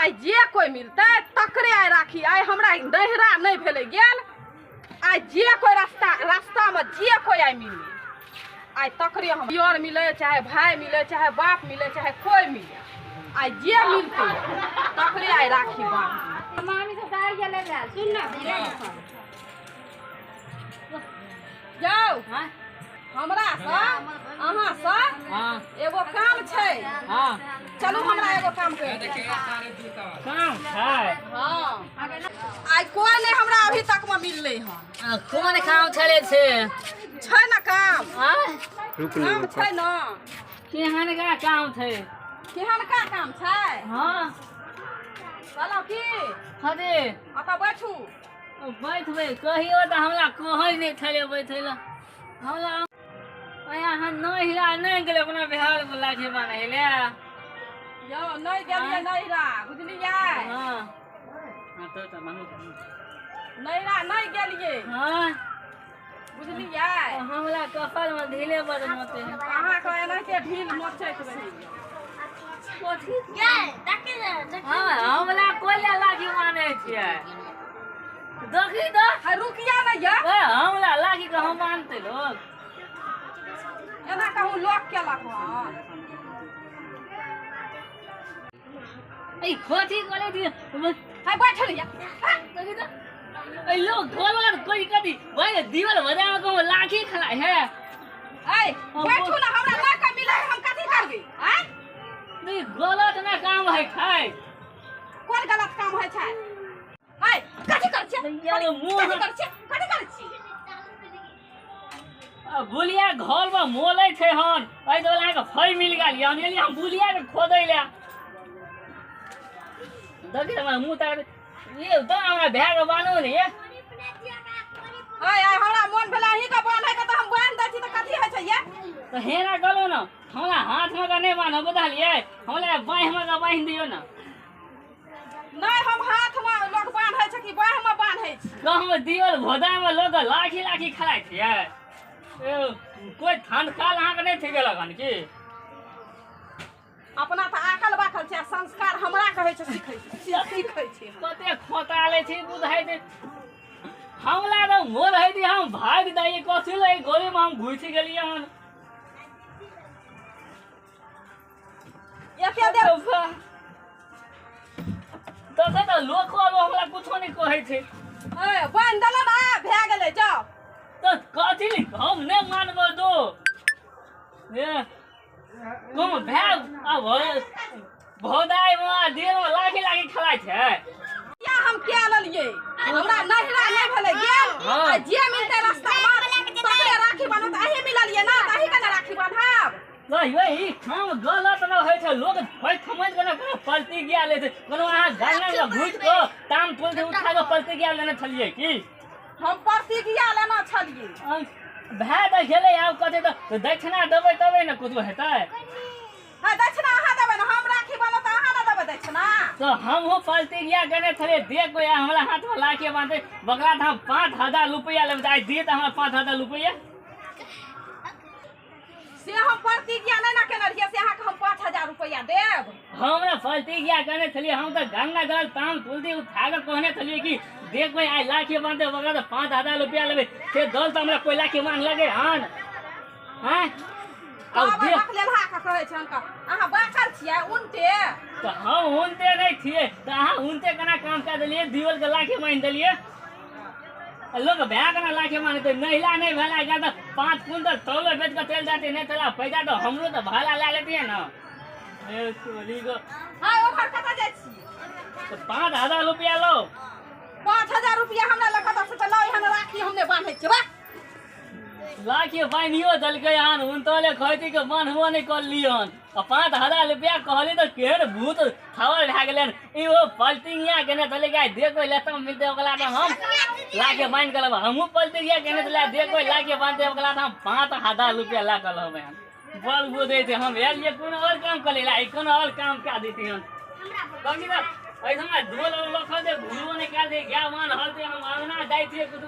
आई जे कोई मिलते तकरे आई राखी आई हमरा नहिरा नहीं भेले गेल आई जे कोई रास्ता में जे कोई आई मिले आई तकरे हम यार मिले चाहे भाई मिले चाहे बाप मिले चाहे कोई मिले आई जे मिलते तकरे आई राखी बांध मामी से दाई गेले रे सुन ना जाओ हमरा सा अहाँ सा एगो काम छै चलू हमरा एगो काम कर काम है हां आई कोई नहीं हमरा अभी तक में मिलले हन कोन काम छले छै ना काम रुक काम छै ना केहन का काम थे केहन का काम छै हां चलो की हदे आता बैठू बैठबे कहियो त हमरा कहै नहीं छले बैठैला हमरा आया हम नहिरा नहीं गेले अपना बिहार बोला के बने ले यो नहीं गेलिए नहिरा बुझलिए हां तो मानू नहिरा नहीं गेलिए हां बुझलिए हमरा कपाल में ढीले बड़ मते अहाँ को एना के ढील मचैत रही कोठी के देखे हां हमरा कोइला लागी माने छियै देखी तो है रुकिया ना या हमरा लागी के हम मानते लोग एना कहूं लोग केलक हन ए खोटी करे दिए है बैठल या देखी तो ए लोग गोलर कोई कदी भाई दीवार बजा को लाठी खला है ए बैठू ना हमरा लड़का मिले हम कथि करबी हैं नहीं गलत ना काम है खाए कोन गलत काम है छै है कथि कर छै यार मुंह कथि कर छी बुलिया घर में मोले थे हन ए दोला के फई मिल गेल यानी हम बुलिया के खोदै ले देखि हमरा मुंह तार ये तो हमरा भाग बानो रे आय हमरा मन भेला ही का बांधै के त हम बांध दै छी त कथि है छै ये तो हेरा गलो ना हमरा हाथ में का नहीं बांधो बदलिए हमरा बाह में का बांध दियो ना नहीं हम हाथ में लोग बांधै छै कि बाह में बांधै छी कहम दियल भोदा में लोग लाठी लाठी खलाय छियै कोई ठंड काल अहाँ के नहीं थे लगन की अपना त आकल बाकल छै संस्कार हमरा कहै छै सीखै छी कते खोताले छी बुझाइ दे हमला तो मोर है दी हम भाग दाई कथि ले गोली में हम घुस गेलिए हम एके दे तो लोग को हमरा कुछो नहीं कहै छै ए बांध दला ना भए गेलै जाओ तो कथि ले हम नहीं मानबो दो ये तुम भाग अब भोदाई में देर में लाठी लाठी खलाय छै या हम के ललिए हमरा नहिरा नहीं भेले गेल आ जे मिलते रास्ता में तकरे राखी बांधत अही मिललिए ना अही के राखी बांधब नहीं वही काम गलत न होय छै लोग फै समझ के न पलटी गया ले छै कोनो अहाँ गाना में घुस को ताम पुल से उठा के पलटी गया लेने छलिए की हम प्रतिज्ञा लेना छलिए भाई त गेले आब कते तो दक्षिणा देबै तबे न कुछ हेतै है दक्षिणा अहाँ देबै ना हम राखी बांधत अहाँ ना देबै दक्षिणा तो हम हो पलटी गया गने थले देख को हमरा हाथ में लाके बांधे बगला था 5000 रुपया लेबै आई दे त हमरा 5000 रुपया से हम प्रतिज्ञा नहीं ना केने रहिए से अहाँ के हम 5000 रुपया देब हमरा पलटी गया गने थले हम तो गंगा जल ताम तुलसी उठा के कहने थले कि देख भाई आई लाके बांधे बगला तो 5000 रुपया लेबै से दल त हमरा कोई लाके मांग लगे हन हैं अब अब रख लेलहा का कहै छन का अहाँ बाकर छियै उनटे तो हम उनते नहीं थिए तो अहाँ उनते कना काम कर दिलिए दीवल के लाके मान दिलिए लोग भैग ना लाके मानते नहिला नहीं भेला जा तो 5 कुंटल तौले बेच के चल जाते नहीं चला पैसा तो हमरो तो भाला ला लेती है ना ए सोली को हाय ओकर कता जाय छी तो 5000 रुपया लो 5000 रुपया हमरा लगा त से लो यहाँ राखी हमने बांधै छी बा लाके बानियो दल के हन उन तोले कहती के मन हुआ नहीं कर लियन और 5000 रुपया कहली तो केर भूत थावल भा गेलन ई वो पलटिंगिया केने चले गए देखो लेता मिलते ओकला तो हम लाके बांध के लब हमहु पलटिंगिया केने चले देखो लाके बांधते ओकला तो हम 5000 रुपया ला के लब बल बो देते हम यार ये कोनो और काम कर लेला कोनो और काम का देती हम कमी ना ऐसा ना दो लोग दे भूलो निकाल दे क्या मान हलते हम आंगना जाई थे कुछ